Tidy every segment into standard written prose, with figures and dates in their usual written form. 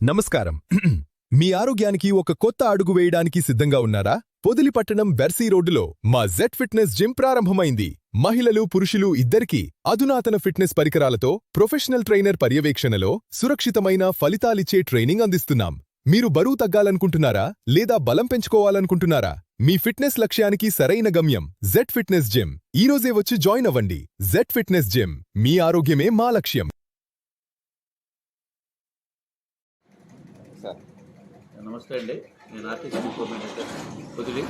నమస్కారం. మీ ఆరోగ్యానికి ఒక కొత్త అడుగు వేయడానికి సిద్ధంగా ఉన్నారా? పొదిలి పట్టణం వెర్సీ రోడ్డులో మా జెడ్ ఫిట్నెస్ జిమ్ ప్రారంభమైంది. మహిళలు, పురుషులు ఇద్దరికీ అధునాతన ఫిట్నెస్ పరికరాలతో ప్రొఫెషనల్ ట్రైనర్ పర్యవేక్షణలో సురక్షితమైన ఫలితాలిచ్చే ట్రైనింగ్ అందిస్తున్నాం. మీరు బరువు తగ్గాలనుకుంటున్నారా లేదా బలం పెంచుకోవాలనుకుంటున్నారా? మీ ఫిట్నెస్ లక్ష్యానికి సరైన గమ్యం జెడ్ ఫిట్నెస్ జిమ్. ఈ రోజే వచ్చి జాయిన్ అవ్వండి. జెడ్ ఫిట్నెస్ జిమ్, మీ ఆరోగ్యమే మా లక్ష్యం. నమస్తే అండి, నేను ఆర్టీసీ డిపో మేనేజర్ పొదిలి.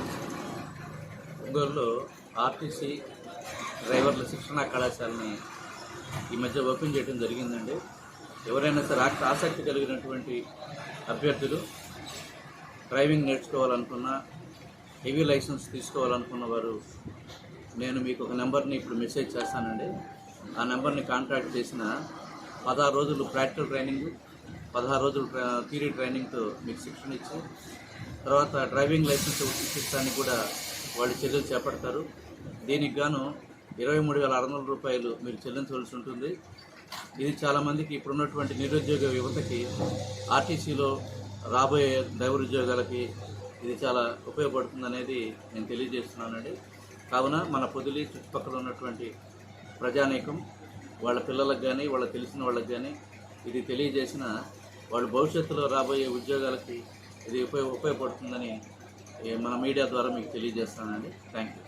ఒంగోలులో ఆర్టీసీ డ్రైవర్ల శిక్షణా కళాశాలని ఈ మధ్య ఓపెన్ చేయడం జరిగిందండి. ఎవరైనా సరే ఆసక్తి కలిగినటువంటి అభ్యర్థులు డ్రైవింగ్ నేర్చుకోవాలనుకున్నా, హెవీ లైసెన్స్ తీసుకోవాలనుకున్న వారు నేను మీకు ఒక నెంబర్ని ఇప్పుడు మెసేజ్ చేస్తానండి. ఆ నెంబర్ని కాంటాక్ట్ చేసిన 16 రోజులు ప్రాక్టికల్ ట్రైనింగ్, 16 రోజులు థియరీ ట్రైనింగ్తో మీకు శిక్షణ ఇచ్చి తర్వాత డ్రైవింగ్ లైసెన్స్ ఇప్పించడానికి కూడా వాళ్ళు చర్యలు చేపడతారు. దీనికి గాను 23,600 రూపాయలు మీరు చెల్లించవలసి ఉంటుంది. ఇది చాలామందికి ఇప్పుడున్నటువంటి నిరుద్యోగ యువతకి, ఆర్టీసీలో రాబోయే డ్రైవర్ ఉద్యోగాలకి ఇది చాలా ఉపయోగపడుతుంది అనేది నేను తెలియజేస్తున్నానండి. కావున మన పొదిలి చుట్టుపక్కల ఉన్నటువంటి ప్రజానీకం వాళ్ళ పిల్లలకు కానీ వాళ్ళ తెలిసిన వాళ్ళకి కానీ ఇది తెలియజేసిన వాళ్ళు భవిష్యత్తులో రాబోయే ఉద్యోగాలకి ఇది ఉపయోగపడుతుందని మన మీడియా ద్వారా మీకు తెలియజేస్తానండి. Thank you.